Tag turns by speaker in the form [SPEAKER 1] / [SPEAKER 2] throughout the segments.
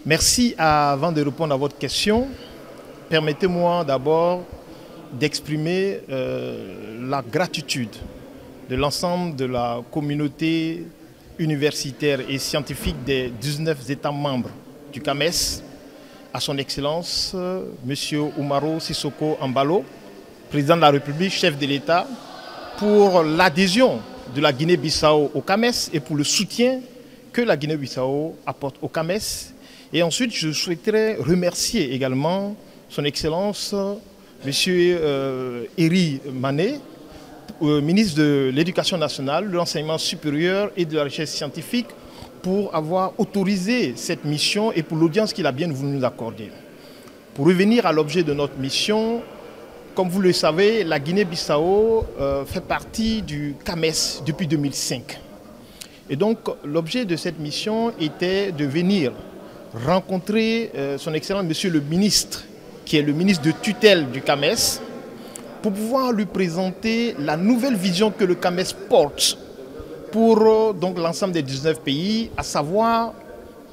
[SPEAKER 1] Merci. Avant de répondre à votre question, permettez-moi d'abord d'exprimer la gratitude de l'ensemble de la communauté universitaire et scientifique des 19 États membres du CAMES à son Excellence, M. Umaro Sissoko Embalo, président de la République, chef de l'État, pour l'adhésion de la Guinée-Bissau au CAMES et pour le soutien que la Guinée-Bissau apporte au CAMES. Et ensuite, je souhaiterais remercier également son Excellence, M. Eri Mané, ministre de l'Éducation nationale, de l'enseignement supérieur et de la recherche scientifique, pour avoir autorisé cette mission et pour l'audience qu'il a bien voulu nous accorder. Pour revenir à l'objet de notre mission, comme vous le savez, la Guinée-Bissau fait partie du CAMES depuis 2005. Et donc, l'objet de cette mission était de venir rencontrer son Excellence Monsieur le ministre, qui est le ministre de tutelle du CAMES, pour pouvoir lui présenter la nouvelle vision que le CAMES porte pour l'ensemble des 19 pays, à savoir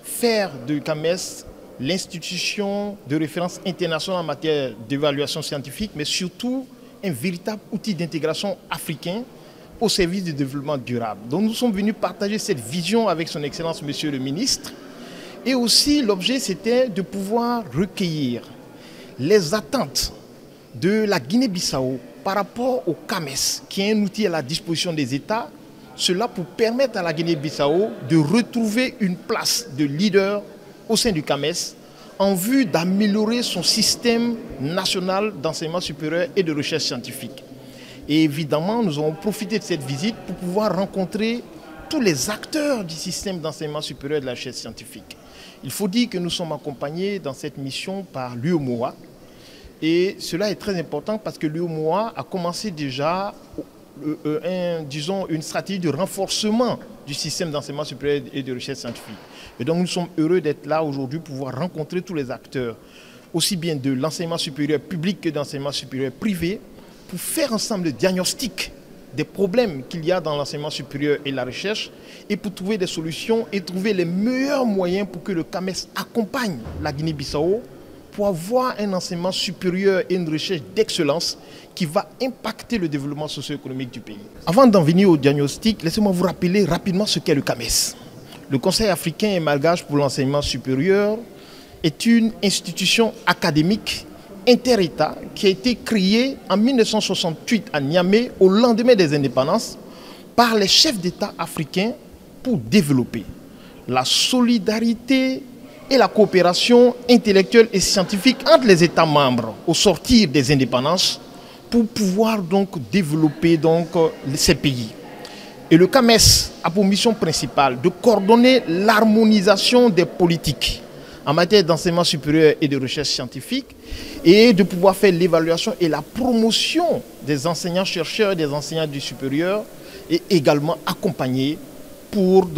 [SPEAKER 1] faire du CAMES l'institution de référence internationale en matière d'évaluation scientifique, mais surtout un véritable outil d'intégration africain au service du développement durable. Donc nous sommes venus partager cette vision avec son Excellence Monsieur le ministre. Et aussi l'objet c'était de pouvoir recueillir les attentes de la Guinée-Bissau par rapport au CAMES, qui est un outil à la disposition des États, cela pour permettre à la Guinée-Bissau de retrouver une place de leader au sein du CAMES en vue d'améliorer son système national d'enseignement supérieur et de recherche scientifique. Et évidemment, nous avons profité de cette visite pour pouvoir rencontrer tous les acteurs du système d'enseignement supérieur et de la recherche scientifique. Il faut dire que nous sommes accompagnés dans cette mission par l'UEMOA. Et cela est très important parce que l'UEMOA a commencé déjà une stratégie de renforcement du système d'enseignement supérieur et de recherche scientifique. Et donc nous sommes heureux d'être là aujourd'hui pour pouvoir rencontrer tous les acteurs, aussi bien de l'enseignement supérieur public que de l'enseignement supérieur privé, pour faire ensemble le diagnostic des problèmes qu'il y a dans l'enseignement supérieur et la recherche et pour trouver des solutions et trouver les meilleurs moyens pour que le CAMES accompagne la Guinée-Bissau pour avoir un enseignement supérieur et une recherche d'excellence qui va impacter le développement socio-économique du pays. Avant d'en venir au diagnostic, laissez-moi vous rappeler rapidement ce qu'est le CAMES. Le Conseil africain et malgache pour l'enseignement supérieur est une institution académique inter-État qui a été créée en 1968 à Niamey au lendemain des indépendances par les chefs d'État africains pour développer la solidarité et la coopération intellectuelle et scientifique entre les États membres au sortir des indépendances pour pouvoir développer ces pays. Et le CAMES a pour mission principale de coordonner l'harmonisation des politiques en matière d'enseignement supérieur et de recherche scientifique et de pouvoir faire l'évaluation et la promotion des enseignants-chercheurs et des enseignants du supérieur et également accompagner pour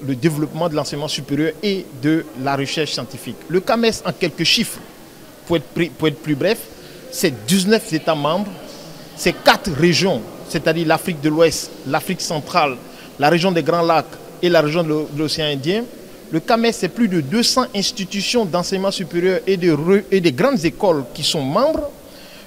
[SPEAKER 1] le développement de l'enseignement supérieur et de la recherche scientifique. Le CAMES, en quelques chiffres, pour être plus bref, c'est 19 États membres, c'est 4 régions, c'est-à-dire l'Afrique de l'Ouest, l'Afrique centrale, la région des Grands Lacs et la région de l'océan Indien. Le CAMES, c'est plus de 200 institutions d'enseignement supérieur et des grandes écoles qui sont membres.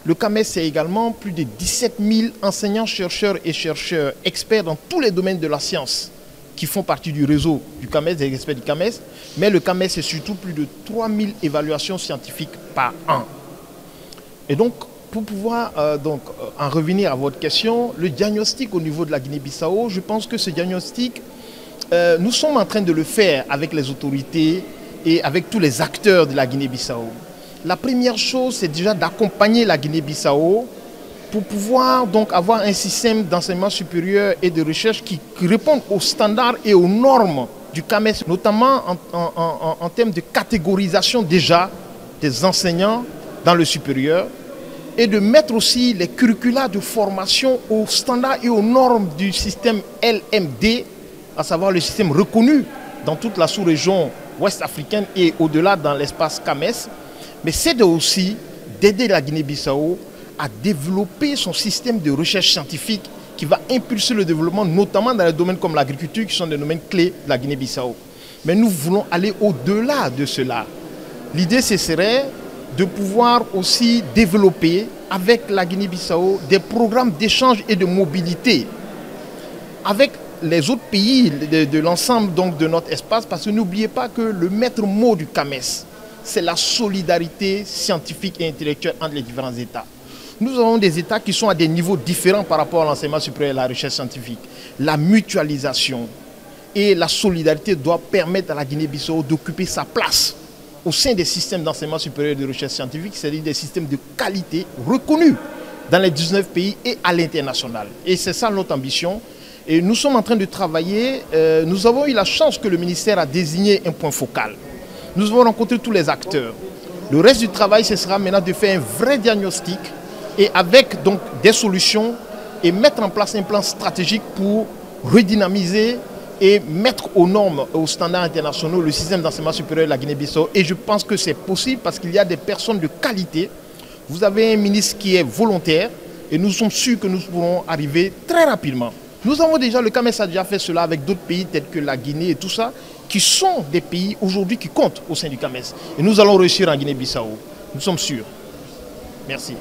[SPEAKER 1] Le CAMES, c'est également plus de 17 000 enseignants, chercheurs et chercheurs experts dans tous les domaines de la science qui font partie du réseau du CAMES, des experts du CAMES. Mais le CAMES, c'est surtout plus de 3 000 évaluations scientifiques par an. Et donc, pour pouvoir en revenir à votre question, le diagnostic au niveau de la Guinée-Bissau, je pense que ce diagnostic, nous sommes en train de le faire avec les autorités et avec tous les acteurs de la Guinée-Bissau. La première chose, c'est déjà d'accompagner la Guinée-Bissau pour pouvoir avoir un système d'enseignement supérieur et de recherche qui réponde aux standards et aux normes du CAMES, notamment en termes de catégorisation déjà des enseignants dans le supérieur et de mettre aussi les curricula de formation aux standards et aux normes du système LMD, à savoir le système reconnu dans toute la sous-région ouest africaine et au-delà dans l'espace CAMES, mais c'est aussi d'aider la Guinée-Bissau à développer son système de recherche scientifique qui va impulser le développement, notamment dans les domaines comme l'agriculture, qui sont des domaines clés de la Guinée-Bissau. Mais nous voulons aller au-delà de cela. L'idée, ce serait de pouvoir aussi développer avec la Guinée-Bissau des programmes d'échange et de mobilité avec les autres pays de l'ensemble de notre espace, parce que n'oubliez pas que le maître mot du CAMES, c'est la solidarité scientifique et intellectuelle entre les différents États. Nous avons des États qui sont à des niveaux différents par rapport à l'enseignement supérieur et à la recherche scientifique. La mutualisation et la solidarité doivent permettre à la Guinée-Bissau d'occuper sa place au sein des systèmes d'enseignement supérieur et de recherche scientifique, c'est-à-dire des systèmes de qualité reconnus dans les 19 pays et à l'international. Et c'est ça notre ambition. Et nous sommes en train de travailler. Nous avons eu la chance que le ministère a désigné un point focal. Nous avons rencontré tous les acteurs. Le reste du travail, ce sera maintenant de faire un vrai diagnostic et avec donc des solutions et mettre en place un plan stratégique pour redynamiser et mettre aux normes, aux standards internationaux le système d'enseignement supérieur de la Guinée-Bissau. Et je pense que c'est possible parce qu'il y a des personnes de qualité. Vous avez un ministre qui est volontaire et nous sommes sûrs que nous pourrons arriver très rapidement. Nous avons déjà, le CAMES a déjà fait cela avec d'autres pays tels que la Guinée et tout ça, qui sont des pays aujourd'hui qui comptent au sein du CAMES. Et nous allons réussir en Guinée-Bissau. Nous sommes sûrs. Merci.